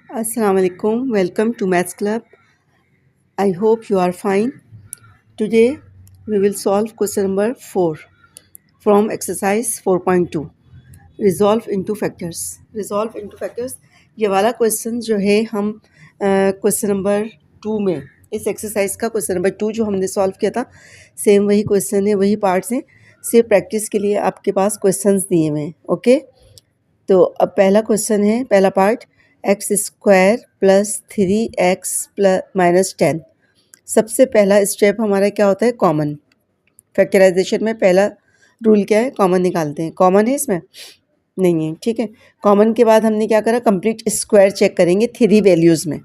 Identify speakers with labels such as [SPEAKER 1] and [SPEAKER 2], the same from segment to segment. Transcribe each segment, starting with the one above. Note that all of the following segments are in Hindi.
[SPEAKER 1] Assalamualaikum. Welcome to Maths Club. I hope you are fine. Today we will solve question number 4 from exercise 4.2. Resolve into factors. Resolve into factors. ये वाला क्वेश्चन जो है हम क्वेश्चन नंबर 2 में इस एक्सरसाइज का क्वेश्चन नंबर 2 जो हमने सॉल्व किया था सेम वही क्वेश्चन है, वही पार्ट्स हैं, सिर्फ प्रैक्टिस के लिए आपके पास क्वेश्चंस दिए हुए हैं. ओके, तो अब पहला क्वेश्चन है, पहला part, x square plus 3x plus minus 10. सबसे पहला स्टेप हमारा क्या होता है? कॉमन. फैक्टराइजेशन में पहला रूल क्या है? कॉमन निकालते हैं. कॉमन है इसमें? नहीं है. ठीक है, कॉमन के बाद हमने क्या करा? कंप्लीट स्क्वायर चेक करेंगे 3 वैल्यूज़ में.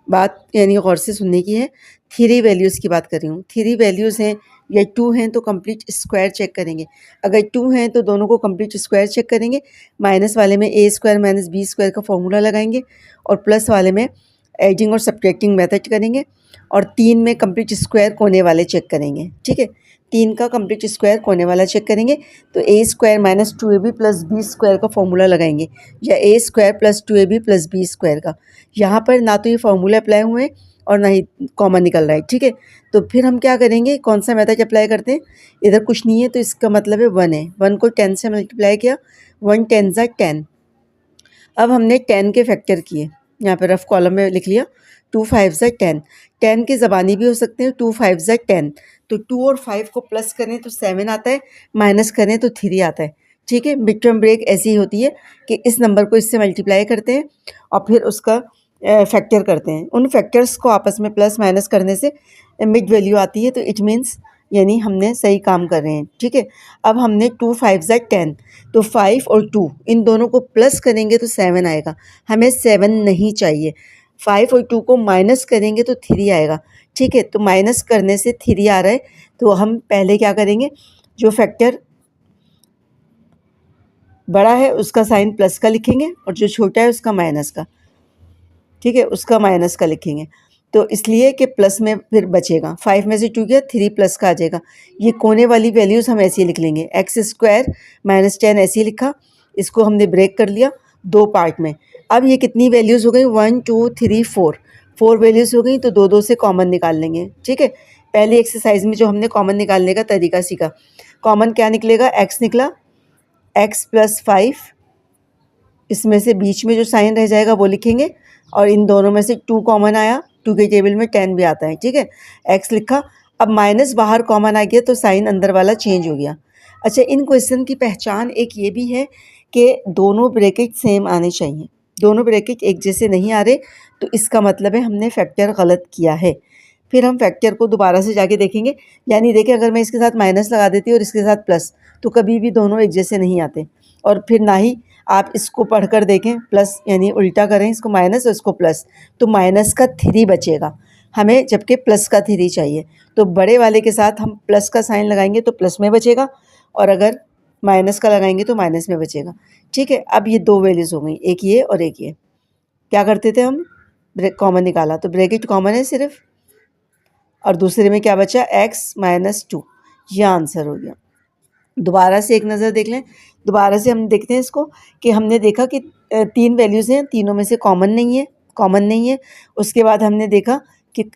[SPEAKER 1] बात यानी गौर से सुनने की है. 3 वैल्यूज़ की बात कर रही हूँ. 3 वैल्यूज़ हैं या 2 हैं तो कंप्लीट स्क्वायर चेक करेंगे. अगर 2 हैं तो दोनों को कंप्लीट स्क्वायर चेक करेंगे. माइनस वाले में ए स्क्वायर माइनस बी स्क्वायर का फॉर्मूला लगाएंगे और प्लस वाले में एडिंग और सब्ट्रैक्टिंग मेथड करेंगे. और 3 में कंप्लीट स्क्वायर कोने वाले चेक करेंगे. ठीक है, 3 का कंप्लीट स्क्वायर कोने वाला चेक करेंगे तो A square minus 2ab plus B square का फॉर्मूला लगाएंगे या A square plus 2ab plus B square का. यहाँ पर ना तो ये फॉर्मूला अप्लाई हुए हैं और ना ही कॉमन निकल रहा है. ठीक है, तो फिर हम क्या करेंगे? कौन सा मेथड अप्लाई करते हैं? इधर कुछ नहीं है तो इसका मतलब है 1 है. 1 को 10 से मल्टीप्लाई किया, 1 10 ज़ा 10. अब हमने 10 के फैक्टर किए, यहाँ पे रफ कॉलम में लिख लिया. 2 5 ज़ा 10. 10 के ज़बानी भी हो सकते हैं. 2 5 ज़ा 10. तो 2 और 5 को प्लस करें तो 7 आता है, माइनस करें तो 3 आता है. ठीक है, मिड टर्म ब्रेक ऐसी ही होती है कि इस नंबर को इससे मल्टीप्लाई करते हैं और फिर उसका फैक्टर करते हैं. उन फैक्टर्स को आपस में प्लस माइनस करने से मिड वैल्यू आती है, तो इट मीन्स यानी हमने सही काम कर रहे हैं. ठीक है, अब हमने 2 5 ज़ा 10, तो 5 और 2 इन दोनों को प्लस करेंगे तो 7 आएगा. हमें 7 नहीं चाहिए. 5 और 2 को माइनस करेंगे तो 3 आएगा. ठीक है, तो माइनस करने से 3 आ रहा है, तो हम पहले क्या करेंगे? जो फैक्टर बड़ा है उसका साइन प्लस का लिखेंगे और जो छोटा है उसका माइनस का. ठीक है, उसका माइनस का लिखेंगे. तो इसलिए कि प्लस में फिर बचेगा. 5 में से 2 गया, 3 प्लस का आ जाएगा. ये कोने वाली वैल्यूज़ हम ऐसे ही लिख लेंगे. एक्स स्क्वायर माइनस 10 ऐसे ही लिखा. इसको हमने ब्रेक कर लिया 2 पार्ट में. अब ये कितनी वैल्यूज़ हो गई? 1 2 3 4 वैल्यूज़ हो गई, तो 2 से कॉमन निकाल लेंगे. ठीक है, पहली एक्सरसाइज में जो हमने कॉमन निकालने का तरीका सीखा. कॉमन क्या निकलेगा? एक्स निकला, एक्स प्लस 5. इसमें से बीच में जो साइन रह जाएगा वो लिखेंगे और इन दोनों में से 2 कॉमन आया. 2 के टेबल में 10 भी आता है. ठीक है, एक्स लिखा. अब माइनस बाहर कॉमन आ गया तो साइन अंदर वाला चेंज हो गया. अच्छा, इन क्वेश्चन की पहचान एक ये भी है कि दोनों ब्रैकेट सेम आने चाहिए. दोनों ब्रैकेट एक जैसे नहीं आ रहे तो इसका मतलब है हमने फैक्टर गलत किया है. फिर हम फैक्टर को दोबारा से जाके देखेंगे. यानी देखिए, अगर मैं इसके साथ माइनस लगा देती और इसके साथ प्लस, तो कभी भी दोनों एक जैसे नहीं आते. और फिर ना ही आप इसको पढ़कर देखें, प्लस यानी उल्टा करें, इसको माइनस और इसको प्लस, तो माइनस का 3 बचेगा हमें, जबकि प्लस का 3 चाहिए. तो बड़े वाले के साथ हम प्लस का साइन लगाएंगे तो प्लस में बचेगा और अगर माइनस का लगाएंगे तो माइनस में बचेगा. ठीक है, अब ये 2 वैल्यूज़ हो गई, एक ये और एक ये. क्या करते थे हम? कॉमन निकाला तो ब्रैकेट कॉमन है सिर्फ, और दूसरे में क्या बचा? X minus 2. यह आंसर हो गया. दोबारा से एक नज़र देख लें. दोबारा से हम देखते हैं इसको कि हमने देखा कि 3 वैल्यूज़ हैं, तीनों में से कॉमन नहीं है. उसके बाद हमने देखा कि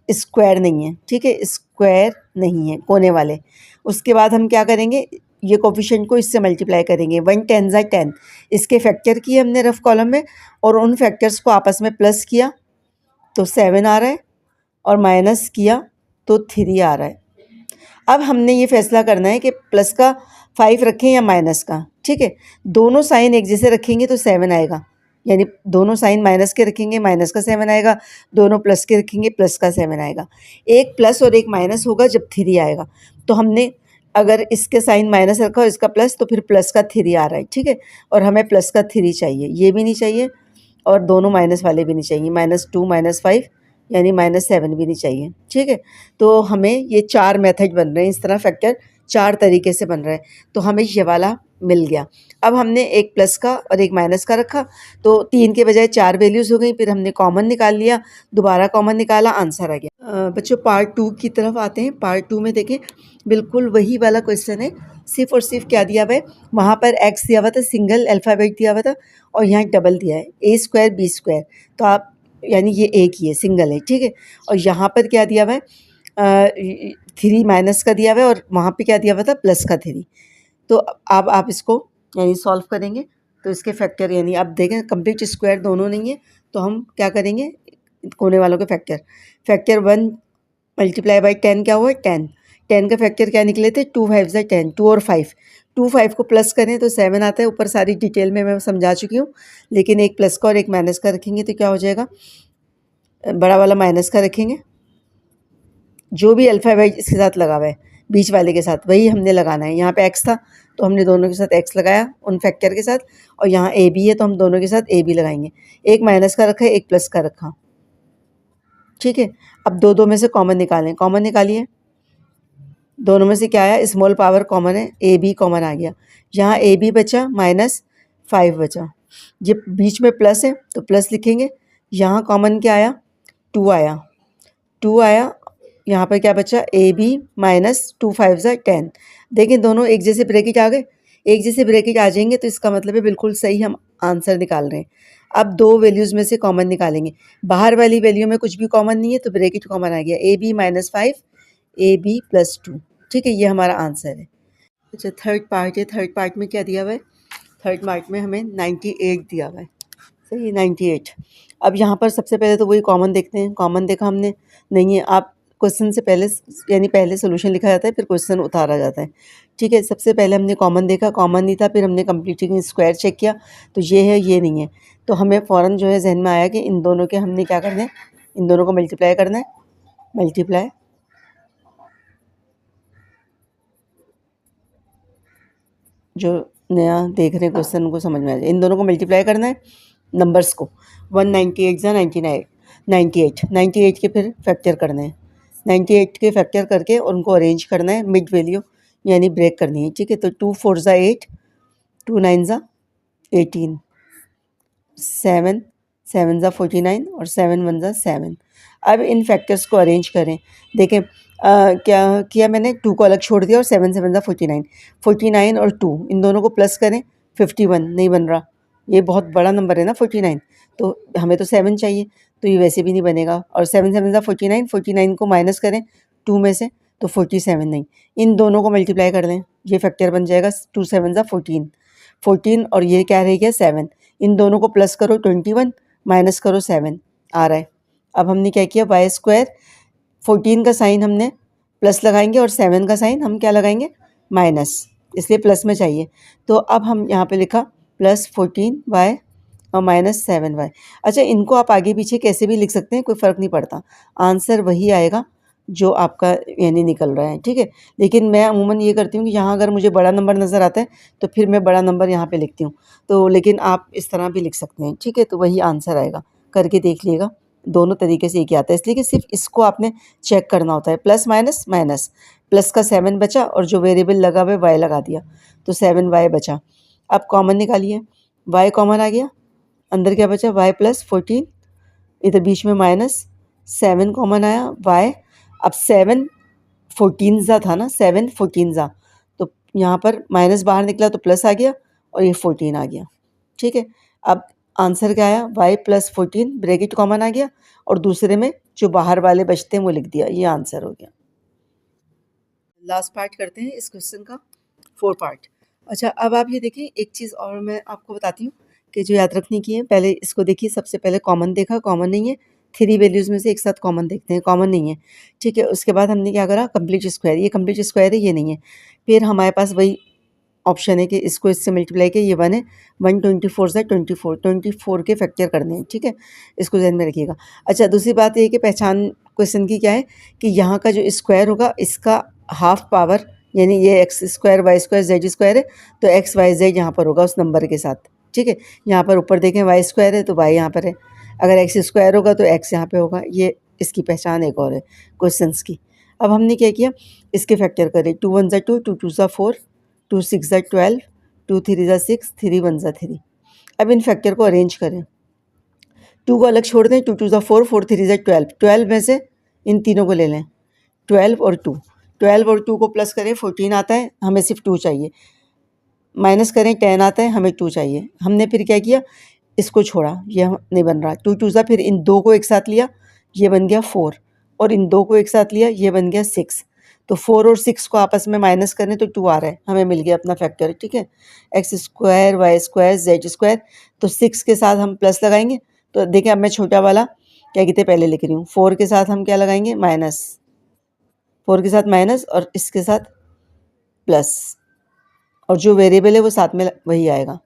[SPEAKER 1] स्क्वायर नहीं है. ठीक है, स्क्वायर नहीं है कोने वाले. उसके बाद हम क्या करेंगे? ये कोफिशिएंट को इससे मल्टीप्लाई करेंगे. 1 10 ज़ा 10. इसके फैक्टर किए हमने रफ कॉलम में और उन फैक्टर्स को आपस में प्लस किया तो 7 आ रहा है और माइनस किया तो 3 आ रहा है. अब हमने ये फैसला करना है कि प्लस का 5 रखें या माइनस का. ठीक है, दोनों साइन एक जैसे रखेंगे तो 7 आएगा. यानी दोनों साइन माइनस के रखेंगे, माइनस का 7 आएगा. दोनों प्लस के रखेंगे, प्लस का 7 आएगा. एक प्लस और एक माइनस होगा जब 3 आएगा. तो हमने अगर इसके साइन माइनस रखा और इसका प्लस, तो फिर प्लस का 3 आ रहा है. ठीक है, और हमें प्लस का 3 चाहिए. ये भी नहीं चाहिए और दोनों माइनस वाले भी नहीं चाहिए. -2 -5 यानी -7 भी नहीं चाहिए. ठीक है, तो हमें ये 4 मेथड बन रहे हैं. इस तरह फैक्टर 4 तरीके से बन रहा है. तो हमें ये वाला मिल गया. अब हमने एक प्लस का और एक माइनस का रखा तो 3 के बजाय 4 वैल्यूज़ हो गई. फिर हमने कॉमन निकाल लिया, दोबारा कॉमन निकाला, आंसर आ गया. बच्चों, पार्ट 2 की तरफ आते हैं. पार्ट 2 में देखें, बिल्कुल वही वाला क्वेश्चन है सिर्फ और सिर्फ क्या दिया हुआ है, वहाँ पर एक्स दिया हुआ था, सिंगल अल्फ़ाबेट दिया हुआ था, और यहाँ डबल दिया है ए स्क्वायर बी स्क्वायर, तो आप यानी ये एक ही है, सिंगल है, ठीक है। और यहाँ पर क्या दिया हुआ है, 3 माइनस का दिया हुआ है, और वहाँ पे क्या दिया हुआ था, प्लस का 3। तो अब आप इसको यानी सॉल्व करेंगे तो इसके फैक्टर, यानी आप देखें कंप्लीट स्क्वायर दोनों नहीं है, तो हम क्या करेंगे, कोने वालों के फैक्टर, फैक्टर 1 मल्टीप्लाई बाई 10 क्या हुआ, 10। 10 का फैक्टर क्या निकले थे, 2 5 ज़ा 10, 2 और 5, 2 5 को प्लस करें तो 7 आता है। ऊपर सारी डिटेल में मैं समझा चुकी हूँ, लेकिन एक प्लस का और एक माइनस का रखेंगे तो क्या हो जाएगा, बड़ा वाला माइनस का रखेंगे, जो भी अल्फ़ाबेट इसके साथ लगा हुआ है बीच वाले के साथ वही हमने लगाना है। यहाँ पे एक्स था तो हमने दोनों के साथ एक्स लगाया उन फैक्टर के साथ, और यहाँ ए बी है तो हम दोनों के साथ ए बी लगाएंगे। एक माइनस का रखा है, एक प्लस का रखा, ठीक है। अब दो दो में से कॉमन निकालें, कॉमन निकालिए, दोनों में से क्या आया, स्मॉल पावर कॉमन है, ए बी कॉमन आ गया। यहाँ ए बी बचा, -5 बचा, ये बीच में प्लस है तो प्लस लिखेंगे। यहाँ कॉमन क्या आया, 2 आया, 2 आया। यहाँ पर क्या बचा, ए बी -2 5 ज़ा 10। देखिए दोनों एक जैसे ब्रैकेट आ गए, एक जैसे ब्रैकेट आ जाएंगे तो इसका मतलब है बिल्कुल सही हम आंसर निकाल रहे हैं। अब दो वैल्यूज़ में से कॉमन निकालेंगे, बाहर वाली वैल्यू में कुछ भी कॉमन नहीं है तो ब्रैकेट कॉमन आ गया, ए बी -5 ए बी +2, ठीक है, ये हमारा आंसर है। अच्छा थर्ड पार्ट है, थर्ड पार्ट में क्या दिया हुआ है, थर्ड पार्ट में हमें 98 दिया हुआ है, सही 98। अब यहाँ पर सबसे पहले तो वही कॉमन देखते हैं, कॉमन देखा हमने नहीं है, आप क्वेश्चन से पहले यानी पहले सोल्यूशन लिखा जाता है फिर क्वेश्चन उतारा जाता है, ठीक है। सबसे पहले हमने कॉमन देखा, कॉमन नहीं था, फिर हमने कंप्लीटिंग स्क्वायर चेक किया तो ये है ये नहीं है, तो हमें फ़ौरन जो है जहन में आया कि इन दोनों के हमने क्या करना है, इन दोनों को मल्टीप्लाई करना है, मल्टीप्लाई, जो नया देख रहे हैं क्वेश्चन उनको समझ में आ जाए, इन दोनों को मल्टीप्लाई करना है नंबर्स को, 198 ज़ा 99, 98 के फिर फैक्टर करने हैं, 98 के फैक्टर करके और उनको अरेंज करना है, मिड वैल्यू यानी ब्रेक करनी है, ठीक है। तो 2 4 ज़ा 8, 2 9 ज़ा 18, 7 7 ज़ा 49 और 7 1 ज़ा 7। अब इन फैक्टर्स को अरेंज करें, देखें क्या किया मैंने, 2 को अलग छोड़ दिया और 7 7 ज़ा 49, 49 और 2 इन दोनों को प्लस करें, 51 नहीं बन रहा, ये बहुत बड़ा नंबर है ना 49, तो हमें तो 7 चाहिए, तो ये वैसे भी नहीं बनेगा। और 7 7 ज़ा 49, 49 को माइनस करें 2 में से तो 47 नहीं, इन दोनों को मल्टीप्लाई कर दें, ये फैक्टर बन जाएगा 2 7 ज़ा 14, 14 और ये क्या रह गया 7, इन दोनों को प्लस करो 21 माइनस करो 7 आ रहा है। अब हमने क्या किया, वाई स्क्वायर, 14 का साइन हमने प्लस लगाएंगे और 7 का साइन हम क्या लगाएंगे, माइनस, इसलिए प्लस में चाहिए, तो अब हम यहाँ पे लिखा +14y और -7y। अच्छा इनको आप आगे पीछे कैसे भी लिख सकते हैं, कोई फ़र्क नहीं पड़ता, आंसर वही आएगा जो आपका यानी निकल रहा है, ठीक है। लेकिन मैं अमूमन ये करती हूँ कि यहाँ अगर मुझे बड़ा नंबर नज़र आता है तो फिर मैं बड़ा नंबर यहाँ पे लिखती हूँ, तो लेकिन आप इस तरह भी लिख सकते हैं, ठीक है, तो वही आंसर आएगा, करके देख लीजिएगा, दोनों तरीके से एक ही आता है, इसलिए कि सिर्फ इसको आपने चेक करना होता है, प्लस माइनस माइनस, प्लस का 7 बचा और जो वेरिएबल लगा हुआ है वाई लगा दिया तो 7y बचा। अब कॉमन निकालिए, y कॉमन आ गया, अंदर क्या बचा, y +14, इधर बीच में -7 कॉमन आया, y, अब 7 14 ज़ा था ना, 7 14 ज़ा, तो यहाँ पर माइनस बाहर निकला तो प्लस आ गया और ये 14 आ गया, ठीक है। अब आंसर क्या आया, y +14 ब्रैकेट कॉमन आ गया और दूसरे में जो बाहर वाले बचते हैं वो लिख दिया, ये आंसर हो गया। लास्ट पार्ट करते हैं इस क्वेश्चन का, 4 पार्ट। अच्छा अब आप ये देखिए, एक चीज़ और मैं आपको बताती हूँ कि जो याद रखने की है, पहले इसको देखिए, सबसे पहले कॉमन देखा, कॉमन नहीं है, 3 वैल्यूज़ में से एक साथ कॉमन देखते हैं, कॉमन नहीं है, ठीक है। उसके बाद हमने क्या करा, कंप्लीट स्क्वायर, ये कंप्लीट स्क्वायर है, ये नहीं है, फिर हमारे पास वही ऑप्शन है कि इसको इससे मल्टीप्लाई किया, ये 1 है, 124 ज़ा 24, 24 के फैक्टर करने हैं, ठीक है, इसको ध्यान में रखिएगा। अच्छा दूसरी बात ये है कि पहचान क्वेश्चन की क्या है कि यहाँ का जो स्क्वायर होगा इसका हाफ पावर, यानी ये x square y square z square है तो एक्स वाई जेड यहाँ पर होगा उस नंबर के साथ, ठीक है। यहाँ पर ऊपर देखें वाई स्क्वायर है तो वाई यहाँ पर है, अगर एक्स स्क्वायर होगा तो एक्स यहाँ पे होगा, ये इसकी पहचान एक और है क्वेश्चंस की। अब हमने क्या किया, इसके फैक्टर करे, 2 1 ज़ा 2, 2 2 ज़ा 4, 2 6 ज़ा 12, 2 3 ज़ा 6, 3 1 ज़ा 3। अब इन फैक्टर को अरेंज करें, 2 को अलग छोड़ दें, 2 2 ज़ा 4, 4 3 ज़ा 12, 12 में से इन तीनों को ले लें, 12 और 2, 12 और 2 को प्लस करें 14 आता है, हमें सिर्फ 2 चाहिए। माइनस करें 10 आता है, हमें 2 चाहिए। हमने फिर क्या किया, इसको छोड़ा, ये नहीं बन रहा। 2 2 ज़ा, फिर इन 2 को एक साथ लिया, ये बन गया 4, और इन 2 को एक साथ लिया, ये बन गया 6। तो 4 और 6 को आपस में माइनस करें तो 2 आ रहा है, हमें मिल गया अपना फैक्टर। ठीक है, x square y square z square. तो 6 के साथ हम प्लस लगाएंगे, तो देखिए अब मैं छोटा वाला क्या कहते हैं पहले लिख रही हूँ। 4 के साथ हम क्या लगाएंगे, माइनस, 4 के साथ माइनस, और इसके साथ प्लस, और जो वेरिएबल है वो साथ में वही आएगा।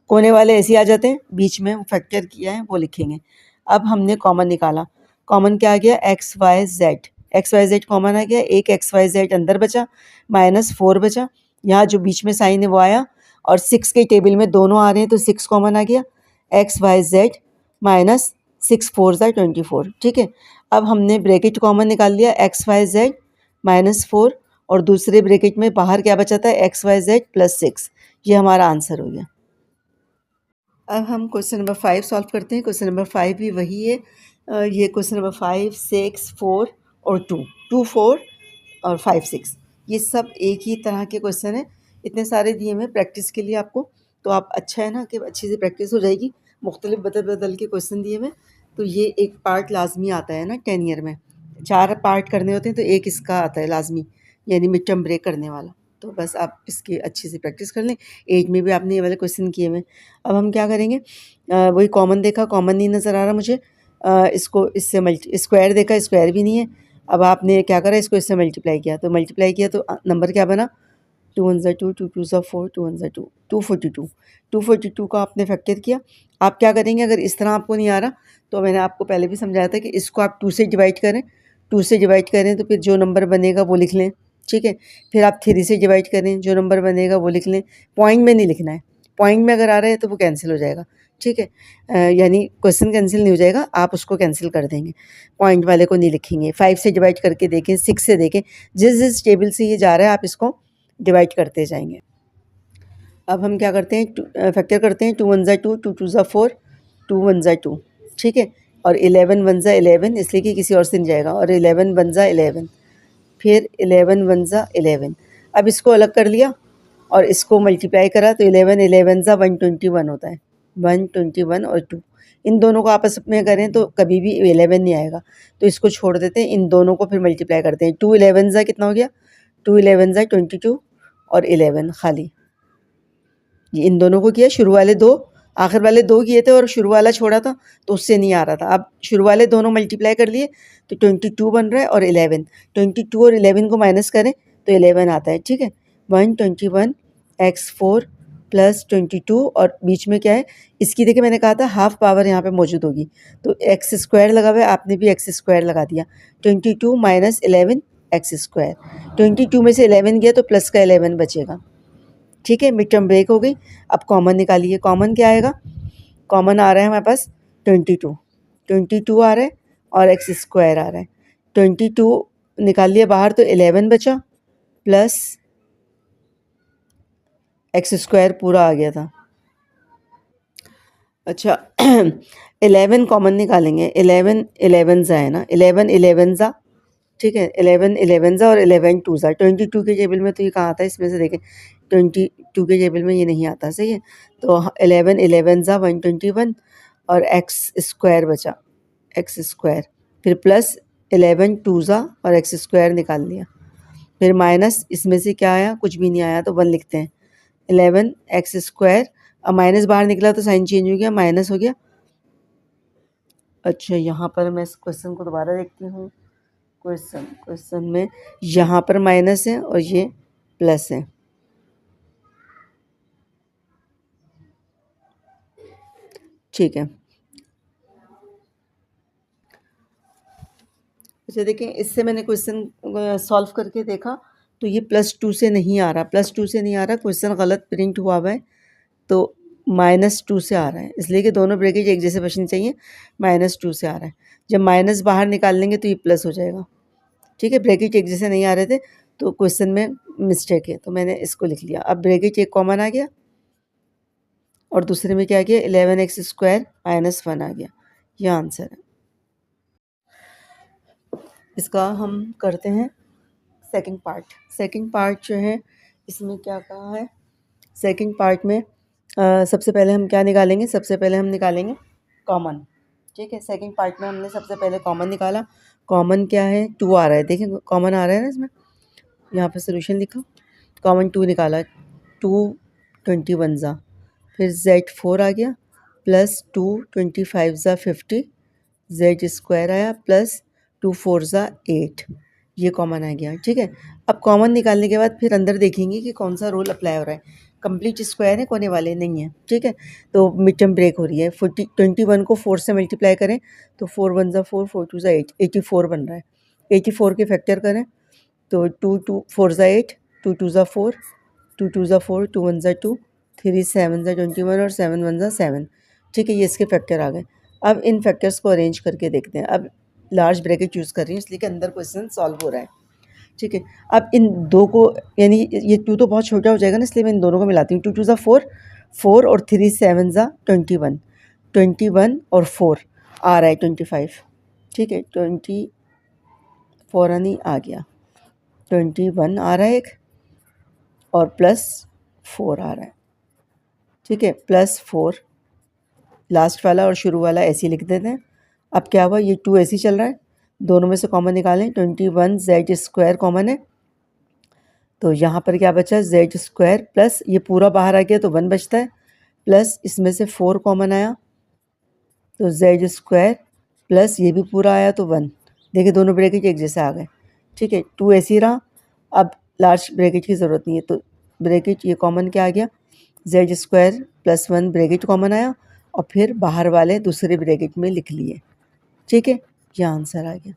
[SPEAKER 1] कोने वाले ऐसे ही आ जाते हैं, बीच में फैक्टर किया है वो लिखेंगे। अब हमने कॉमन निकाला, कॉमन क्या आ गया, X Y Z. X Y Z common आ गया, एक एक्स वाई जेड अंदर बचा, -4 बचा। यहाँ जो बीच में साइन है वो आया, और 6 के टेबल में दोनों आ रहे हैं तो 6 कॉमन आ गया, एक्स वाई जेड -6 4 ज़ा 24। ठीक है, अब हमने ब्रैकेट कॉमन निकाल लिया, एक्स वाई जेड -4, और दूसरे ब्रैकेट में बाहर क्या बचा था, एक्स वाई जेड +6। ये हमारा आंसर हो गया। अब हम क्वेश्चन नंबर 5 सॉल्व करते हैं। क्वेश्चन नंबर 5 भी वही है। ये क्वेश्चन नंबर 5 6 4 और 2 2 4 और 5 6, ये सब एक ही तरह के क्वेश्चन हैं। इतने सारे दिए हुए प्रैक्टिस के लिए आपको, तो आप अच्छा है ना कि अच्छी से प्रैक्टिस हो जाएगी। मुख्तलिफ बदल बदल के क्वेश्चन दिए हुए, तो ये एक पार्ट लाजमी आता है ना 10 ईयर में। 4 पार्ट करने होते हैं तो एक इसका आता है लाजमी, यानी मिड टर्म ब्रेक करने वाला। तो बस आप इसकी अच्छी से प्रैक्टिस कर लें। 8 में भी आपने ये वाले क्वेश्चन किए हुए। अब हम क्या करेंगे, वही कॉमन देखा, कॉमन नहीं नज़र आ रहा मुझे। इसको इससे स्क्वायर देखा, स्क्वायर भी नहीं है। अब आपने क्या करा, इसको इससे मल्टीप्लाई किया, तो मल्टीप्लाई किया तो नंबर क्या बना, 2 1 ज़ा 2 2 2 ज़ा 4 2 1 ज़ा 2 242। 242 का आपने फैक्टर किया। आप क्या करेंगे, अगर इस तरह आपको नहीं आ रहा तो मैंने आपको पहले भी समझाया था कि इसको आप 2 से डिवाइड करें। 2 से डिवाइड करें तो फिर जो नंबर बनेगा वो लिख लें। ठीक है, फिर आप 3 से डिवाइड करें, जो नंबर बनेगा वो लिख लें। पॉइंट में नहीं लिखना है, पॉइंट में अगर आ रहा है तो वो कैंसिल हो जाएगा। ठीक है, यानी क्वेश्चन कैंसिल नहीं हो जाएगा, आप उसको कैंसिल कर देंगे, पॉइंट वाले को नहीं लिखेंगे। 5 से डिवाइड करके देखें, 6 से देखें, जिस जिस टेबल से ये जा रहा है आप इसको डिवाइड करते जाएंगे। अब हम क्या करते हैं, फैक्टर करते हैं। 2 1 ज़ा 2 2 2 ज़ा 4 2 1 ज़ा 2। ठीक है, और 11 1 ज़ा 11, इसलिए कि किसी और से नहीं जाएगा, और 11 1 ज़ा 11, फिर 11 1 ज़ा 11। अब इसको अलग कर लिया और इसको मल्टीप्लाई करा तो 11 11 ज़ा 121 होता है। 121 और 2, इन दोनों को आपस में करें तो कभी भी 11 नहीं आएगा, तो इसको छोड़ देते हैं। इन दोनों को फिर मल्टीप्लाई करते हैं। 2 11 ज़ा कितना हो गया, 2 11 ज़ा 22 और 11 खाली। ये इन दोनों को किया, शुरू वाले दो, आखिर वाले दो किए थे और शुरू वाला छोड़ा था तो उससे नहीं आ रहा था। अब शुरू वाले दोनों मल्टीप्लाई कर लिए तो 22 बन रहा है, और 11, 22 और 11 को माइनस करें तो 11 आता है। ठीक है, 121 x4 प्लस 22, और बीच में क्या है, इसकी देखिए मैंने कहा था हाफ पावर यहाँ पे मौजूद होगी, तो एक्स स्क्वायर लगा हुआ है, आपने भी एक्स स्क्वायर लगा दिया। 22 माइनस 11 एक्स स्क्वायर, 22 में से 11 गया तो प्लस का 11 बचेगा। ठीक है, मिड टर्म ब्रेक हो गई। अब कॉमन निकालिए, कॉमन क्या आएगा, कॉमन आ रहा है हमारे पास 22, 22 आ रहा है और एक्स स्क्वायर आ रहा है। 22 निकाल लिया बाहर तो 11 बचा, प्लस एक्स स्क्वायर पूरा आ गया था। अच्छा 11 कॉमन निकालेंगे, 11 11 ज़ा है ना, 11 11 ज़ा। ठीक है, 11 11 ज़ा और 11 2 ज़ा। 22 के टेबल में तो ये कहाँ आता है, इसमें से देखें 22 के टेबल में ये नहीं आता, सही है। तो 11 11 ज़ा 121 और एक्स स्क्वायर बचा, एक्स स्क्वायर, फिर प्लस 11 2 ज़ा और एक्स स्क्वायर निकाल लिया, फिर माइनस इसमें से क्या आया, कुछ भी नहीं आया तो 1 लिखते हैं। 11 एक्स स्क्वायर, अब माइनस बाहर निकला तो साइन चेंज हो गया, माइनस हो गया। अच्छा, यहाँ पर मैं इस क्वेश्चन को दोबारा देखती हूँ। क्वेश्चन में यहाँ पर माइनस है और ये प्लस है। ठीक है, अच्छा देखें, इससे मैंने क्वेश्चन सॉल्व करके देखा तो ये +2 से नहीं आ रहा, +2 से नहीं आ रहा, क्वेश्चन गलत प्रिंट हुआ हुआ है, तो -2 से आ रहा है, इसलिए कि दोनों ब्रैकेट एक जैसे बचने चाहिए। -2 से आ रहा है, जब माइनस बाहर निकाल लेंगे तो ये प्लस हो जाएगा। ठीक है, ब्रैकेट एक जैसे नहीं आ रहे थे तो क्वेश्चन में मिस्टेक है, तो मैंने इसको लिख लिया। अब ब्रैकेट एक कॉमन आ गया और दूसरे में क्या किया, 11 एक्स स्क्वायर -1 आ गया, यह आंसर है। इसका हम करते हैं सेकंड पार्ट जो है इसमें क्या कहा है, सेकंड पार्ट में सबसे पहले हम क्या निकालेंगे, सबसे पहले हम निकालेंगे कॉमन। ठीक है, सेकंड पार्ट में हमने सबसे पहले कॉमन निकाला। कॉमन क्या है, 2 आ रहा है, देखिए कॉमन आ रहा है ना इसमें, यहाँ पे सोल्यूशन लिखा, कॉमन 2 निकाला, 2 21 ज़ा, फिर Z4 आ गया, प्लस 2 25 ज़ा 50, Z स्क्वायर आया, प्लस 2 4 ज़ा 8, ये कॉमन आ गया। ठीक है, अब कॉमन निकालने के बाद फिर अंदर देखेंगे कि कौन सा रूल अप्लाई हो रहा है। कंप्लीट स्क्वायर है, कोने वाले नहीं है। ठीक है, तो मिड टर्म ब्रेक हो रही है। 21 को 4 से मल्टीप्लाई करें तो 4 1 ज़ा 4, 4 2 ज़ा 8, 84 बन रहा है। 84 के फैक्टर करें तो 2 2 4 ज़ा 8, 2 2 ज़ा 4, 2 2 ज़ा 4, 2 1 ज़ा 2, 3 7 ज़ा 21 और 7 1 ज़ा 7। ठीक है, ये इसके फैक्टर आ गए। अब इन फैक्टर्स को अरेंज करके देखते हैं। अब लार्ज ब्रैकेट यूज़ कर रही हूँ इसलिए कि अंदर क्वेश्चन सॉल्व हो रहा है। ठीक है, अब इन दो को, यानी ये 2 तो बहुत छोटा हो जाएगा ना, इसलिए मैं इन दोनों को मिलाती हूँ। 2 2 ज़ा 4, 4 और 3 7 ज़ा 21, 21 और 4 आ रहा है 25। ठीक है, 24 नहीं आ गया, 21 आ रहा है एक, और प्लस 4 आ रहा है। ठीक है, प्लस 4 लास्ट वाला और शुरू वाला ऐसे ही लिख देते हैं। अब क्या हुआ, ये 2 ऐसे ही चल रहा है, दोनों में से कॉमन निकालें। 21 Z स्क्वायर कॉमन है, तो यहाँ पर क्या बचा, Z स्क्वायर प्लस ये पूरा बाहर आ गया तो 1 बचता है, प्लस इसमें से 4 कॉमन आया तो Z स्क्वायर प्लस ये भी पूरा आया तो 1। देखिए दोनों ब्रैकेट एक जैसे आ गए। ठीक है, 2 ऐसे ही रहा, अब लार्ज ब्रैकेट की ज़रूरत नहीं है, तो ब्रैकेट ये कॉमन क्या आ गया, Z square plus 1 bracket common आया और फिर बाहर वाले दूसरे ब्रैकेट में लिख लिए। ठीक है, ये आंसर आ गया।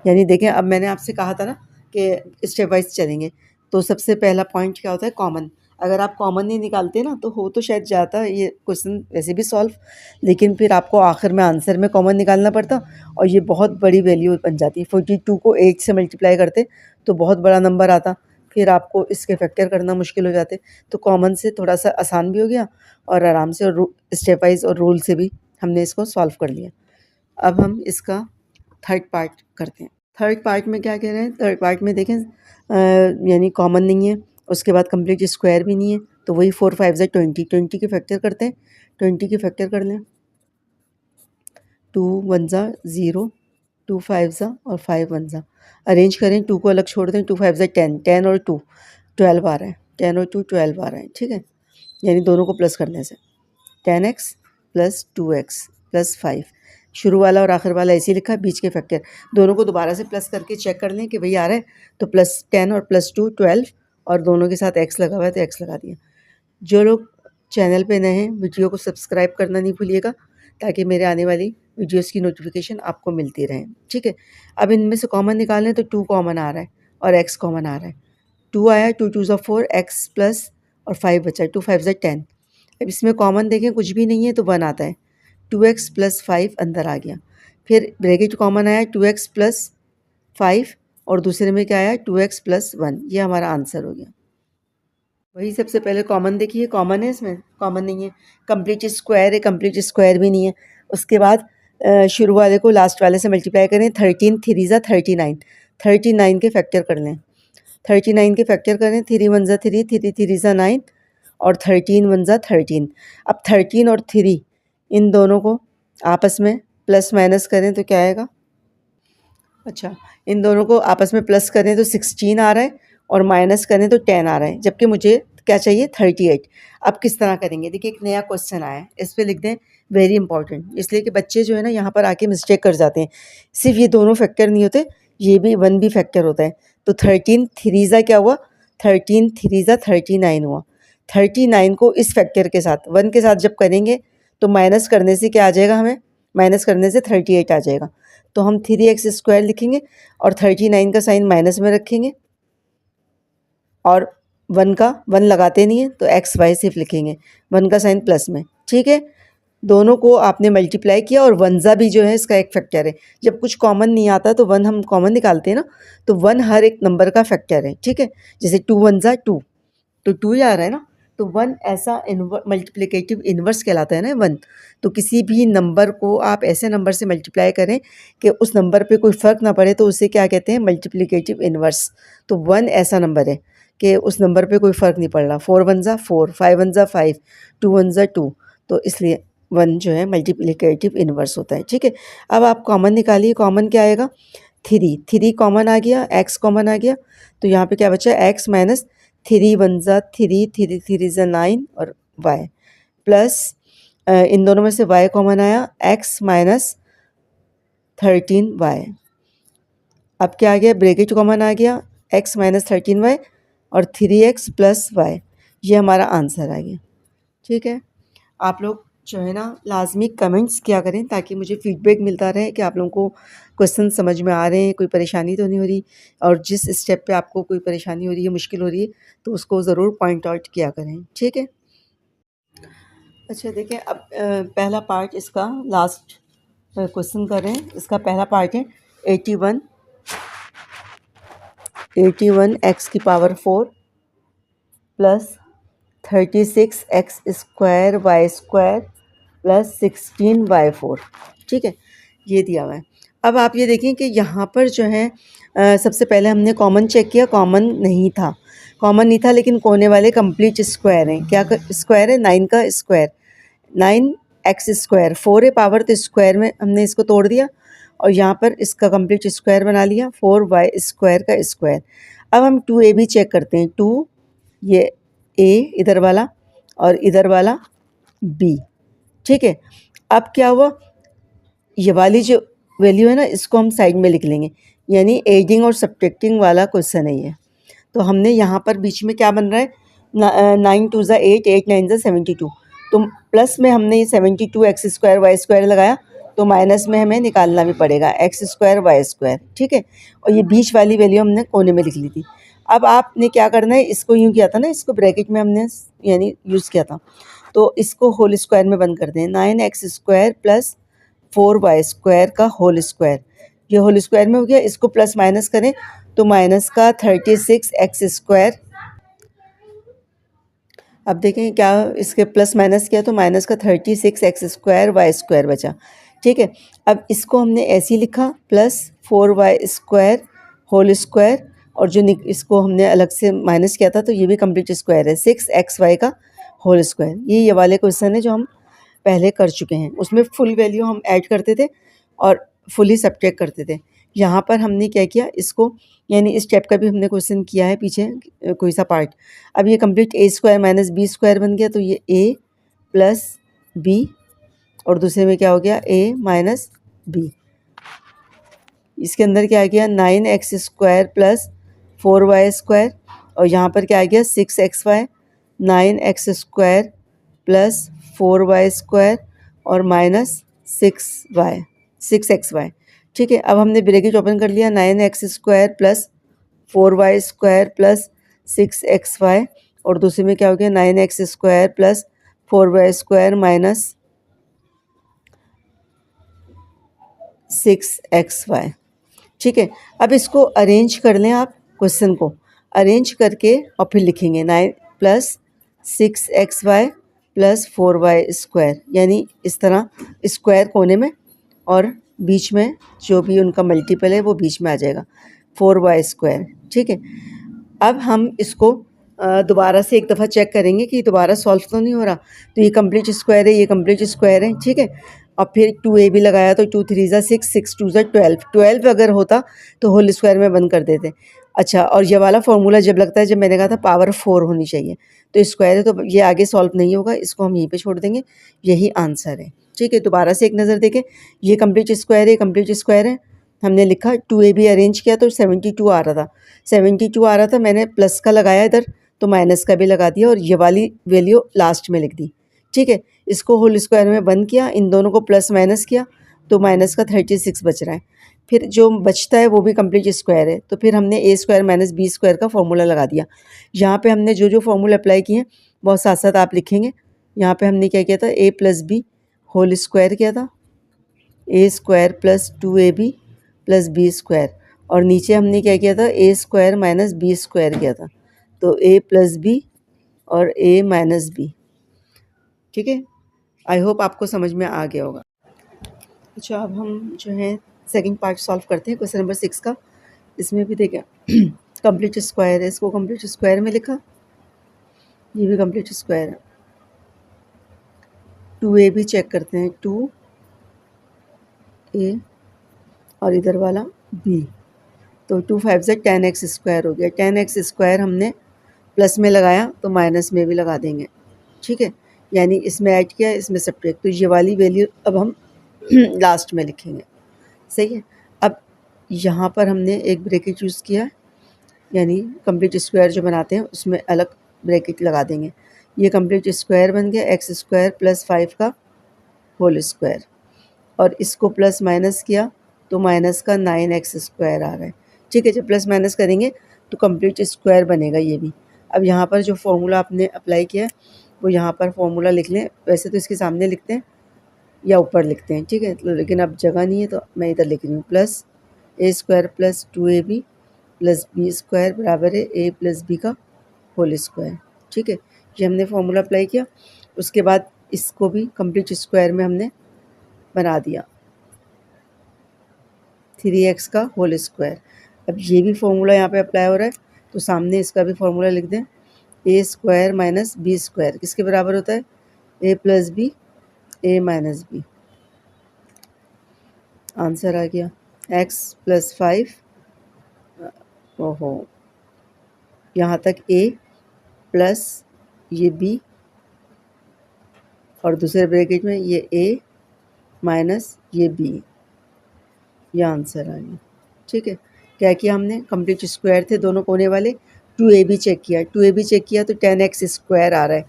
[SPEAKER 1] यानी देखें, अब मैंने आपसे कहा था ना कि स्टेप वाइज चलेंगे, तो सबसे पहला पॉइंट क्या होता है, कॉमन। अगर आप कॉमन नहीं निकालते ना तो हो तो शायद जाता ये क्वेश्चन वैसे भी सॉल्व, लेकिन फिर आपको आखिर में आंसर में कॉमन निकालना पड़ता और ये बहुत बड़ी वैल्यू बन जाती। 42 को 8 से मल्टीप्लाई करते तो बहुत बड़ा नंबर आता, फिर आपको इसके फैक्टर करना मुश्किल हो जाते। तो कॉमन से थोड़ा सा आसान भी हो गया और आराम से, और स्टेप वाइज और रूल से भी हमने इसको सॉल्व कर लिया। अब हम इसका थर्ड पार्ट करते हैं। थर्ड पार्ट में क्या कह रहे हैं, थर्ड पार्ट में देखें यानी कॉमन नहीं है, उसके बाद कंप्लीट स्क्वायर भी नहीं है, तो वही 4 5 ज़ा 20, 20 के फैक्टर करते हैं। 20 के फैक्टर कर लें, 2 1 ज़ा 0, 2 5 ज़ा और 5 1 ज़ा। अरेंज करें, 2 को अलग छोड़ दें, 2 5 ज़ा 10, 10 और 2 12 आ रहा है, 10 और 2 12 आ रहा है। ठीक है, यानी दोनों को प्लस करने से 10x प्लस 2x प्लस 5, शुरू वाला और आखिर वाला ऐसे ही लिखा, बीच के फैक्टर दोनों को दोबारा से प्लस करके चेक कर लें कि भाई आ रहा है, तो प्लस 10 और प्लस 2 12, और दोनों के साथ x लगा हुआ है तो x लगा दिया। जो लोग चैनल पे नए हैं, वीडियो को सब्सक्राइब करना नहीं भूलिएगा ताकि मेरे आने वाली वीडियोस की नोटिफिकेशन आपको मिलती रहे। ठीक है, अब इनमें से कॉमन निकालें तो 2 कॉमन आ रहा है और x कॉमन आ रहा है। 2 आया, 2 2 ज़ा 4, x प्लस और 5 बचा, 2 5 ज़ा 10। अब इसमें कॉमन देखें, कुछ भी नहीं है तो 1 आता है, 2x प्लस 5 अंदर आ गया, फिर ब्रैकेट कॉमन आया 2x प्लस 5 और दूसरे में क्या आया 2x प्लस 1, ये हमारा आंसर हो गया। वही सबसे पहले कॉमन देखिए, कॉमन है, इसमें कॉमन नहीं है। कंप्लीट स्क्वायर है, कंप्लीट स्क्वायर भी नहीं है। उसके बाद शुरू वाले को लास्ट वाले से मल्टीप्लाई करें, 13 3 ज़ा 39, 39 के फैक्टर कर लें, 39 के फैक्टर करें, 3 1 ज़ा 3, 3 3 ज़ा 9 और 13 1 ज़ा 13। अब 13 और 3 इन दोनों को आपस में प्लस माइनस करें तो क्या आएगा, अच्छा इन दोनों को आपस में प्लस करें तो 16 आ रहा है और माइनस करें तो 10 आ रहा है, जबकि मुझे क्या चाहिए 38। अब किस तरह करेंगे, देखिए एक नया क्वेश्चन आया है, इस पर लिख दें वेरी इंपॉर्टेंट, इसलिए कि बच्चे जो है ना यहाँ पर आके मिस्टेक कर जाते हैं। सिर्फ ये दोनों फैक्टर नहीं होते, ये भी 1 भी फैक्टर होता है। तो 13 3 ज़ा क्या हुआ, 13 3 ज़ा 39 हुआ। 39 को इस फैक्टर के साथ 1 के साथ जब करेंगे तो माइनस करने से क्या आ जाएगा, हमें माइनस करने से 38 आ जाएगा। तो हम 3x स्क्वायर लिखेंगे और 39 का साइन माइनस में रखेंगे और 1 का 1 लगाते नहीं है तो एक्स वाई सिर्फ लिखेंगे, 1 का साइन प्लस में। ठीक है, दोनों को आपने मल्टीप्लाई किया और 1 ज़ा भी जो है इसका एक फैक्टर है। जब कुछ कॉमन नहीं आता तो 1 हम कॉमन निकालते हैं ना, तो 1 हर एक नंबर का फैक्टर है। ठीक है, जैसे 2 1 ज़ा 2, तो 2 ही आ रहा है ना, तो वन ऐसा मल्टीप्लिकेटिव इन्वर्स कहलाता है ना वन। तो किसी भी नंबर को आप ऐसे नंबर से मल्टीप्लाई करें कि उस नंबर पे कोई फ़र्क ना पड़े, तो उसे क्या कहते हैं, मल्टीप्लिकेटिव इन्वर्स। तो वन ऐसा नंबर है कि उस नंबर पे कोई फ़र्क नहीं पड़ रहा, 4 वन ज़ा 4, 5 वन ज़ा 5, 2 वन ज़ा 2, तो इसलिए वन जो है मल्टीप्लिकेटिव इन्वर्स होता है। ठीक है, अब आप कॉमन निकालिए, कॉमन क्या आएगा, 3 कॉमन आ गया, एक्स कॉमन आ गया, तो यहाँ पे क्या बचा, एक्स माइनस 3 वन ज़ा 3, 3 ज़ा 9 और वाई प्लस इन दोनों में से y कॉमन आया, x माइनस 13y। अब क्या आ गया, ब्रैकेट कॉमन आ गया, x माइनस 13y और 3x प्लस y, ये हमारा आंसर आ गया। ठीक है, आप लोग जो है ना लाजमी कमेंट्स किया करें ताकि मुझे फीडबैक मिलता रहे कि आप लोगों को क्वेश्चन समझ में आ रहे हैं, कोई परेशानी तो नहीं हो रही, और जिस स्टेप पे आपको कोई परेशानी हो रही है, मुश्किल हो रही है, तो उसको ज़रूर पॉइंट आउट किया करें। ठीक है, अच्छा देखें, अब पहला पार्ट इसका लास्ट क्वेश्चन कर रहे हैं। इसका पहला पार्ट है 81 एक्स की power 4 plus 36 x square y square plus 16 y 4। ठीक है, ये दिया हुआ है। अब आप ये देखें कि यहाँ पर जो है सबसे पहले हमने कॉमन चेक किया, कॉमन नहीं था, लेकिन कोने वाले कंप्लीट स्क्वायर हैं। क्या स्क्वायर है, 9 का स्क्वायर, 9 एक्स स्क्वायर, 4 है पावर, तो स्क्वायर में हमने इसको तोड़ दिया और यहाँ पर इसका कंप्लीट स्क्वायर बना लिया, 4 वाई स्क्वायर का स्क्वायर। अब हम 2a भी चेक करते हैं, 2 ये a इधर वाला और इधर वाला b। ठीक है, अब क्या हुआ, ये वाली जो वैल्यू है ना, इसको हम साइड में लिख लेंगे, यानी एडिंग और सब्ट्रैक्टिंग वाला क्वेश्चन है ये। तो हमने यहाँ पर बीच में क्या बन रहा है, 9 2 ज़ा 8, 8 9 ज़ा 72, तो प्लस में हमने ये 72 एक्स स्क्वायर वाई स्क्वायर लगाया, तो माइनस में हमें निकालना भी पड़ेगा एक्स स्क्वायर वाई स्क्वायर। ठीक है, और ये बीच वाली वैल्यू हमने कोने में लिख ली थी। अब आपने क्या करना है, इसको यूँ किया था ना, इसको ब्रैकेट में हमने यानी यूज़ किया था, तो इसको होल स्क्वायर में बंद कर दें, 9 x square plus 4 y square का होल स्क्वायर, ये होल स्क्वायर में हो गया। इसको प्लस माइनस करें तो माइनस का 36 एक्स स्क्वायर, अब देखें क्या इसके प्लस माइनस किया तो माइनस का 36 एक्स स्क्वायर वाई स्क्वायर बचा। ठीक है, अब इसको हमने ऐसे ही लिखा, plus 4 y square whole square, और जो इसको हमने अलग से माइनस किया था तो ये भी कंप्लीट स्क्वायर है, 6 एक्स वाई का होल स्क्वायर। ये वाले क्वेश्चन है जो हम पहले कर चुके हैं, उसमें फुल वैल्यू हम ऐड करते थे और फुली सब्ट्रैक्ट करते थे। यहाँ पर हमने क्या किया, इसको यानी इस स्टेप का भी हमने क्वेश्चन किया है पीछे कोई सा पार्ट। अब ये कंप्लीट ए स्क्वायर माइनस बी स्क्वायर बन गया, तो ये ए प्लस बी और दूसरे में क्या हो गया, ए माइनस बी। इसके अंदर क्या आ गया, 9 x square plus 4 y square, और यहाँ पर क्या आ गया, 6 x y, 9 x square plus 4 y square और माइनस 6 एक्स वाई। ठीक है, अब हमने ब्रैकेट ओपन कर लिया, 9 x square plus 4 y square plus 6 x y, और दूसरे में क्या हो गया, 9 x square plus 4 y square minus 6 x y. ठीक है, अब इसको अरेंज कर लें, आप क्वेश्चन को अरेंज करके और फिर लिखेंगे 9 plus 6 x y plus 4 y square, यानी इस तरह स्क्वायर कोने में और बीच में जो भी उनका मल्टीपल है वो बीच में आ जाएगा, 4 वाई स्क्वायर। ठीक है, अब हम इसको दोबारा से एक दफ़ा चेक करेंगे कि दोबारा सॉल्व तो नहीं हो रहा। तो ये कंप्लीट स्क्वायर है, ये कंप्लीट स्क्वायर है। ठीक है, और फिर 2a भी लगाया तो 2 3 ज़ा 6, 6 2 ज़ा 12, 12 अगर होता तो होल स्क्वायर में बंद कर देते। अच्छा, और ये वाला फॉर्मूला जब लगता है, जब मैंने कहा था पावर 4 होनी चाहिए, तो स्क्वायर है तो ये आगे सॉल्व नहीं होगा, इसको हम यहीं पे छोड़ देंगे, यही आंसर है। ठीक है, दोबारा से एक नज़र देखें, ये कंप्लीट स्क्वायर है, कंप्लीट स्क्वायर है, हमने लिखा 2a भी अरेंज किया तो 72 आ रहा था, 72 आ रहा था, मैंने प्लस का लगाया इधर तो माइनस का भी लगा दिया और ये वाली वैल्यू लास्ट में लिख दी। ठीक है, इसको होल स्क्वायर में बंद किया, इन दोनों को प्लस माइनस किया तो माइनस का 36 बच रहा है, फिर जो बचता है वो भी कंप्लीट स्क्वायर है, तो फिर हमने ए स्क्वायर माइनस बी स्क्वायर का फॉर्मूला लगा दिया। यहाँ पे हमने जो जो फॉर्मूला अप्लाई किए हैं बहुत साथ साथ आप लिखेंगे। यहाँ पे हमने क्या किया था, A plus B whole square किया था, A square plus 2ab plus B square, और नीचे हमने क्या किया था, A square minus B square किया था, तो ए प्लस बी और a माइनस बी। ठीक है, आई होप आपको समझ में आ गया होगा। अच्छा, अब हम जो है सेकंड पार्ट सॉल्व करते हैं क्वेश्चन नंबर 6 का। इसमें भी देखें कंप्लीट स्क्वायर है, इसको कंप्लीट स्क्वायर में लिखा, ये भी कंप्लीट स्क्वायर है। 2a भी चेक करते हैं, 2a और इधर वाला b, तो 2 5 से 10x स्क्वायर हो गया। 10x स्क्वायर हमने प्लस में लगाया तो माइनस में भी लगा देंगे। ठीक है, यानी इसमें ऐड किया, इसमें सब्ट्रैक्ट, तो ये वाली वैल्यू अब हम लास्ट में लिखेंगे। सही है। अब यहाँ पर हमने एक ब्रैकेट यूज़ किया, यानी कंप्लीट स्क्वायर जो बनाते हैं उसमें अलग ब्रैकेट लगा देंगे। ये कंप्लीट स्क्वायर बन गया एक्स स्क्वायर प्लस 5 का होल स्क्वायर, और इसको प्लस माइनस किया तो माइनस का 9x स्क्वायर आ रहा है। ठीक है, जब प्लस माइनस करेंगे तो कंप्लीट स्क्वायर बनेगा ये भी। अब यहाँ पर जो फॉर्मूला आपने अप्लाई किया है वो यहाँ पर फॉर्मूला लिख लें। वैसे तो इसके सामने लिखते हैं या ऊपर लिखते हैं, ठीक है, तो लेकिन अब जगह नहीं है तो मैं इधर लिख रही हूँ। Plus a square plus 2ab plus B square बराबर है a प्लस बी का होल स्क्वायर। ठीक है, ये हमने फॉर्मूला अप्लाई किया। उसके बाद इसको भी कंप्लीट स्क्वायर में हमने बना दिया, 3x का होल स्क्वायर। अब ये भी फॉर्मूला यहाँ पे अप्लाई हो रहा है, तो सामने इसका भी फॉर्मूला लिख दें। a square minus B square किसके बराबर होता है? a plus B, a minus B. Answer आ गया x प्लस 5, ओहो, यहाँ तक a प्लस ये b और दूसरे ब्रैकेट में ये a माइनस ये b, ये आंसर आ गया। ठीक है, क्या किया हमने? कंप्लीट स्क्वायर थे दोनों कोने वाले, 2ab चेक किया, 2ab चेक किया तो 10x स्क्वायर आ रहा है,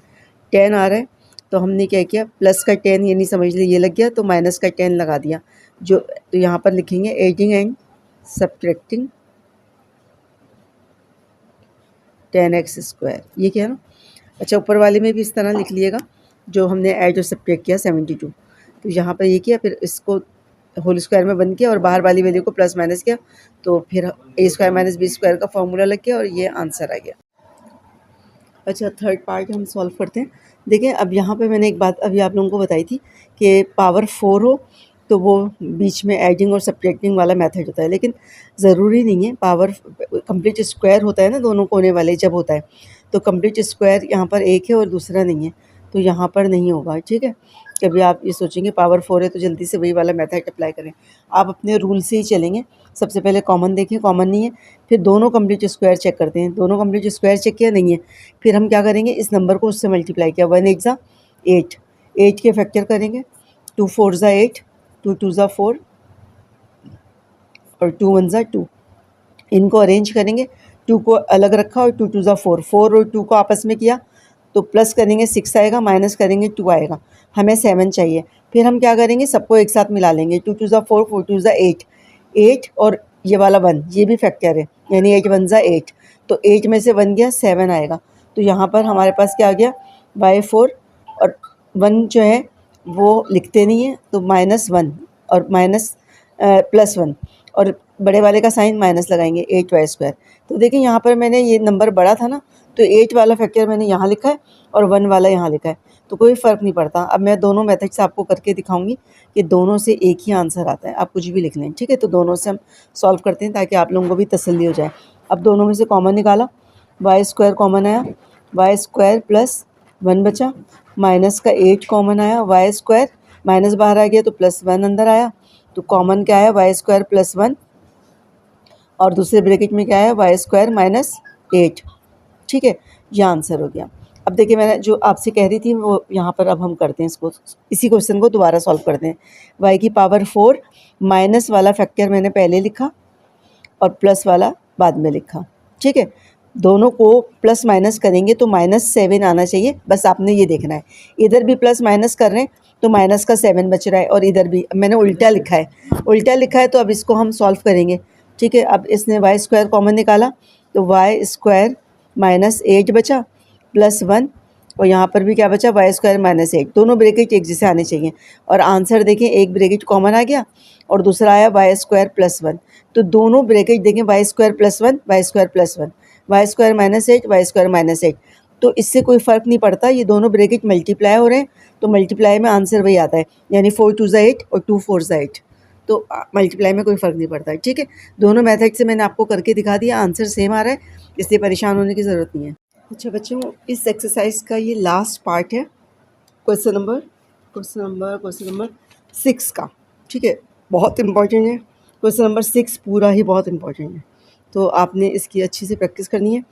[SPEAKER 1] 10 आ रहा है, तो हमने क्या किया, प्लस का 10 यानी समझ लीजिए ये लग गया, तो माइनस का 10 लगा दिया। जो तो यहाँ पर लिखेंगे adding and subtracting 10x square, ये क्या है ना। अच्छा, ऊपर वाले में भी इस तरह लिख लीजिएगा जो हमने ऐड और सब्ट्रैक्ट किया 72, तो यहाँ पर ये किया, फिर इसको होल स्क्वायर में बंद किया और बाहर वाली वैल्यू को प्लस माइनस किया, तो फिर a square minus B square का फॉर्मूला लग गया और ये आंसर आ गया। अच्छा, थर्ड पार्ट हम सॉल्व करते हैं। देखिए, अब यहाँ पे मैंने एक बात अभी आप लोगों को बताई थी कि पावर 4 हो तो वो बीच में एडिंग और सब्ट्रैक्टिंग वाला मेथड होता है, लेकिन ज़रूरी नहीं है। पावर कंप्लीट स्क्वायर होता है ना दोनों कोने वाले, जब होता है तो कंप्लीट स्क्वायर यहाँ पर एक है और दूसरा नहीं है, तो यहाँ पर नहीं होगा। ठीक है, कभी आप ये सोचेंगे पावर 4 है तो जल्दी से वही वाला मेथड अप्लाई करें, आप अपने रूल से ही चलेंगे। सबसे पहले कॉमन देखें, कॉमन नहीं है, फिर दोनों कंप्लीट स्क्वायर चेक करते हैं। दोनों कंप्लीट स्क्वायर चेक किया, नहीं है, फिर हम क्या करेंगे, इस नंबर को उससे मल्टीप्लाई किया, 1 8 ज़ा 8, 8 के फैक्टर करेंगे, 2 4 ज़ा 8, 2 2 ज़ा 4 और 2 1 ज़ा 2, इनको अरेंज करेंगे। 2 को अलग रखा और 2 2 ज़ा 4, 4 और 2 को आपस में किया तो प्लस करेंगे 6 आएगा, माइनस करेंगे 2 आएगा, हमें 7 चाहिए। फिर हम क्या करेंगे, सबको एक साथ मिला लेंगे, 2 2 ज़ा 4, 4 2 ज़ा 8, 8 और ये वाला 1, ये भी फैक्टर है, यानी 8 1 ज़ा 8, तो 8 में से 1 गया, 7 आएगा। तो यहाँ पर हमारे पास क्या आ गया, y4, और 1 जो है वो लिखते नहीं है तो -1 और माइनस +1, और बड़े वाले का साइन माइनस लगाएंगे, 8y स्क्वायर। तो देखिए यहाँ पर मैंने ये नंबर बड़ा था ना, तो 8 वाला फैक्टर मैंने यहाँ लिखा है और 1 वाला यहाँ लिखा है, तो कोई फ़र्क नहीं पड़ता। अब मैं दोनों मेथड से आपको करके दिखाऊंगी कि दोनों से एक ही आंसर आता है, आप कुछ भी लिख लें। ठीक है, तो दोनों से हम सॉल्व करते हैं ताकि आप लोगों को भी तसल्ली हो जाए। अब दोनों में से कॉमन निकाला, y स्क्वायर कॉमन आया, y स्क्वायर प्लस 1 बचा, माइनस का 8 कॉमन आया, y स्क्वायर माइनस बाहर आ गया तो +1 अंदर आया, तो कॉमन क्या है, y स्क्वायर प्लस 1 और दूसरे ब्रैकेट में क्या है, y स्क्वायर माइनस 8। ठीक है, यह आंसर हो गया। अब देखिए, मैंने जो आपसे कह रही थी वो यहाँ पर अब हम करते हैं, इसको इसी क्वेश्चन को दोबारा सॉल्व करते हैं। y की पावर 4, माइनस वाला फैक्टर मैंने पहले लिखा और प्लस वाला बाद में लिखा। ठीक है, दोनों को प्लस माइनस करेंगे तो -7 आना चाहिए, बस आपने ये देखना है। इधर भी प्लस माइनस कर रहे हैं तो माइनस का 7 बच रहा है, और इधर भी मैंने उल्टा लिखा है, उल्टा लिखा है, तो अब इसको हम सॉल्व करेंगे। ठीक है, अब इसने y स्क्वायर कॉमन निकाला तो y स्क्वायर -8 बचा प्लस 1, और यहाँ पर भी क्या बचा, y स्क्वायर -8, दोनों ब्रैकेट एक जैसे आने चाहिए। और आंसर देखें, एक ब्रैकेट कॉमन आ गया और दूसरा आया y स्क्वायर प्लस 1, तो दोनों ब्रैकेट देखें, y square plus 1, y square plus 1, y square -8, y square -8, तो इससे कोई फ़र्क नहीं पड़ता, ये दोनों ब्रैकेट मल्टीप्लाई हो रहे हैं तो मल्टीप्लाई में आंसर वही आता है, यानी 4 2 8 और 2 4 8, तो मल्टीप्लाई में कोई फ़र्क नहीं पड़ता है। ठीक है, दोनों मेथड से मैंने आपको करके दिखा दिया, आंसर सेम आ रहा है, इसलिए परेशान होने की ज़रूरत नहीं है। अच्छा बच्चों, इस एक्सरसाइज का ये लास्ट पार्ट है, क्वेश्चन नंबर 6 का। ठीक है, बहुत इम्पॉर्टेंट है क्वेश्चन नंबर 6, पूरा ही बहुत इम्पॉर्टेंट है, तो आपने इसकी अच्छी से प्रैक्टिस करनी है।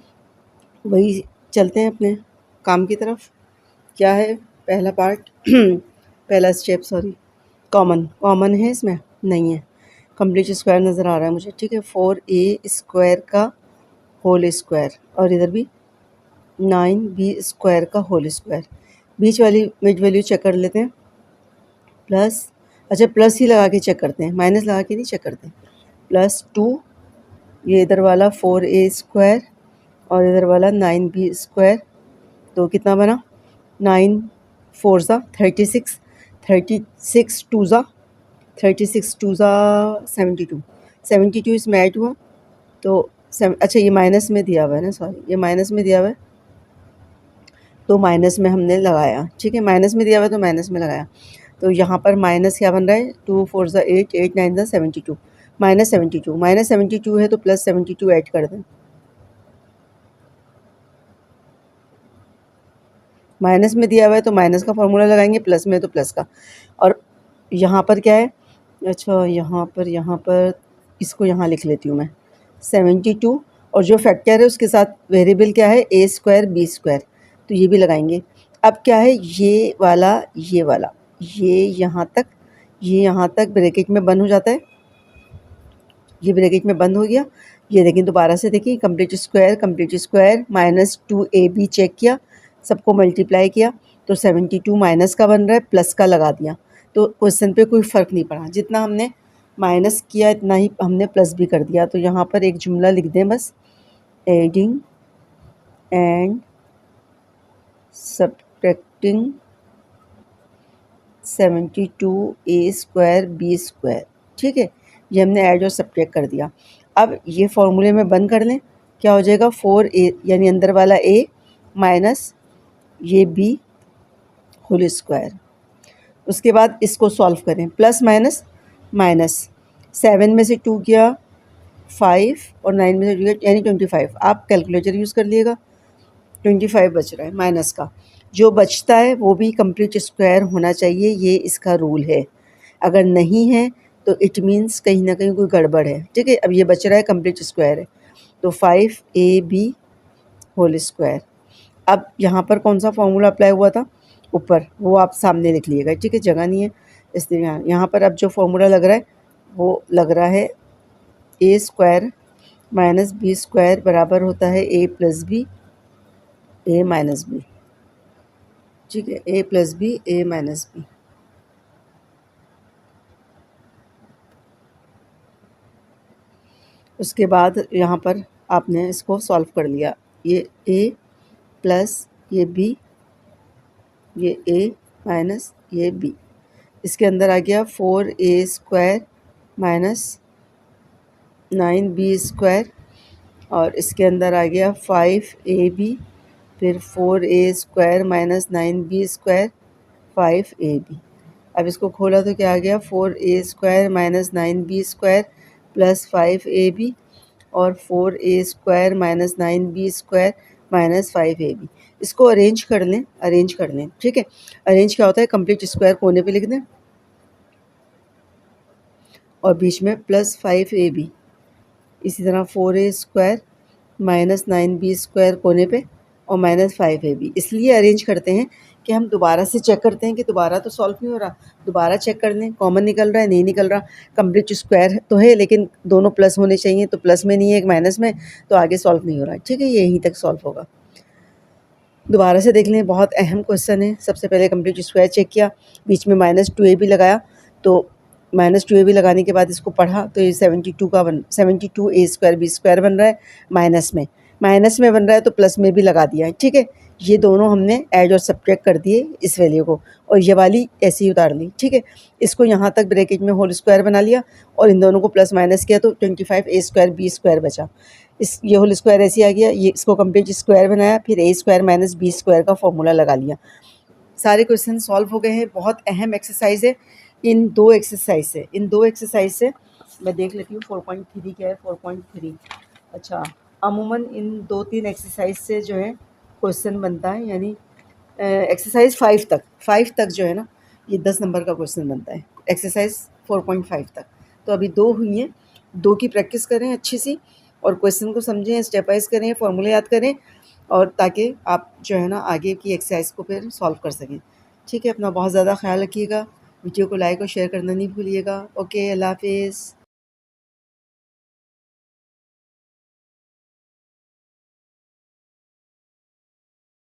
[SPEAKER 1] वही चलते हैं अपने काम की तरफ। क्या है पहला पार्ट पहला स्टेप, सॉरी, कॉमन है इसमें? नहीं है, कंप्लीट स्क्वायर नज़र आ रहा है मुझे। ठीक है, 4a² का होल स्क्वायर और इधर भी 9b² का होल स्क्वायर। बीच वाली मिड वैल्यू चेक कर लेते हैं, प्लस, अच्छा प्लस ही लगा के चेक करते हैं, माइनस लगा के नहीं चेक करते हैं। +2, ये इधर वाला 4a² और इधर वाला 9b², तो कितना बना? 9 4 36, 36 2 72, 72 इसमें ऐड हुआ तो अच्छा ये माइनस में दिया हुआ है ना, सॉरी ये माइनस में दिया हुआ है तो माइनस में हमने लगाया। ठीक है, माइनस में दिया हुआ है तो माइनस में लगाया, तो यहाँ पर माइनस क्या बन रहा है? 2 4 8, 8 9 72, -72 है तो +72 ऐड कर दें। माइनस में दिया हुआ है तो माइनस का फॉर्मूला लगाएंगे, प्लस में तो प्लस का। और यहाँ पर क्या है? अच्छा यहाँ पर इसको यहाँ लिख लेती हूँ मैं, 72, और जो फैक्टर है उसके साथ वेरिएबल क्या है? a² b², तो ये भी लगाएंगे। अब क्या है? ये वाला ये यहाँ तक ब्रैकेट में बंद हो जाता है, ये ब्रैकेट में बंद हो गया। ये देखिए दोबारा से देखिए, कंप्लीट स्क्वायर -2ab चेक किया, सबको मल्टीप्लाई किया तो 72 माइनस का बन रहा है, प्लस का लगा दिया, तो क्वेश्चन पे कोई फ़र्क नहीं पड़ा, जितना हमने माइनस किया इतना ही हमने प्लस भी कर दिया। तो यहाँ पर एक जुमला लिख दें बस, adding and subtracting 72a² b²। ठीक है, ये हमने ऐड और सब्ट्रैक्ट कर दिया। अब ये फॉर्मूले में बंद कर लें, क्या हो जाएगा? 4a यानी अंदर वाला a माइनस ये b होल स्क्वायर। उसके बाद इसको सॉल्व करें, प्लस माइनस माइनस, 7 में से 2 गया 5 और 9 में से 2 गया यानी 25। आप कैलकुलेटर यूज़ कर लिएगा, 25 बच रहा है माइनस का। जो बचता है वो भी कंप्लीट स्क्वायर होना चाहिए, ये इसका रूल है। अगर नहीं है तो इट मीन्स कहीं ना कहीं कोई गड़बड़ है। ठीक है, अब ये बच रहा है कंप्लीट स्क्वायर है, तो 5ab होल स्क्वायर। अब यहाँ पर कौन सा फॉर्मूला अप्लाई हुआ था? ऊपर, वो आप सामने लिख लीजिएगा। ठीक है, जगह नहीं है इसलिए यहाँ पर अब जो फॉर्मूला लग रहा है वो लग रहा है a² माइनस b² बराबर होता है a + b a - b। ठीक है, a + b a - b। उसके बाद यहाँ पर आपने इसको सॉल्व कर लिया, ये a प्लस ये b, ये a माइनस ये b, इसके अंदर आ गया 4a² माइनस 9b² और इसके अंदर आ गया 5ab, फिर 4a² माइनस 9b² 5ab। अब इसको खोला तो क्या आ गया? 4a² minus 9b² plus 5ab और 4a² minus 9b² minus 5ab। इसको अरेंज कर लें। ठीक है, अरेंज क्या होता है? कंप्लीट स्क्वायर कोने पे लिख दें और बीच में प्लस 5ab, इसी तरह 4a² माइनस 9b² कोने पे और माइनस 5ab। इसलिए अरेंज करते हैं कि हम दोबारा से चेक करते हैं कि दोबारा तो सॉल्व नहीं हो रहा, दोबारा चेक कर लें, कॉमन निकल रहा है नहीं निकल रहा, कंप्लीट स्क्वायर तो है लेकिन दोनों प्लस होने चाहिए, तो प्लस में नहीं है, एक माइनस में, तो आगे सॉल्व नहीं हो रहा है। ठीक है, ये यहीं तक सॉल्व होगा। दोबारा से देख लें, बहुत अहम क्वेश्चन है। सबसे पहले कंप्लीट स्क्वायर चेक किया, बीच में -2ab लगाया, तो -2ab लगाने के बाद इसको पढ़ा तो ये 72a² b² बन रहा है, माइनस में बन रहा है तो प्लस में भी लगा दिया है। ठीक है, ये दोनों हमने ऐड और सब्ट्रैक्ट कर दिए इस वैल्यू को, और ये वाली ऐसे ही उतार ली। ठीक है, इसको यहाँ तक ब्रैकेट में होल स्क्वायर बना लिया और इन दोनों को प्लस माइनस किया तो 25 a² b² बचा। ये होल स्क्वायर ऐसे आ गया, ये इसको कंप्लीट स्क्वायर बनाया, फिर a² माइनस b² का फॉर्मूला लगा लिया। सारे क्वेश्चन सॉल्व हो गए हैं। बहुत अहम एक्सरसाइज है, इन दो एक्सरसाइज से मैं देख लेती हूँ 4.3 क्या है। 4.3 अच्छा, अमूमन इन 2-3 एक्सरसाइज से जो है क्वेश्चन बनता है, यानी एक्सरसाइज 5 तक जो है ना, ये 10 नंबर का क्वेश्चन बनता है एक्सरसाइज 4.5 तक। तो अभी 2 हुई हैं, 2 की प्रैक्टिस करें अच्छी सी और क्वेश्चन को समझें, स्टेप वाइज करें, फॉर्मूले याद करें, और ताकि आप जो है ना आगे की एक्सरसाइज को फिर सॉल्व कर सकें। ठीक है, अपना बहुत ज़्यादा ख्याल रखिएगा, वीडियो को लाइक और शेयर करना नहीं भूलिएगा। ओके, अल्लाह हाफिज़।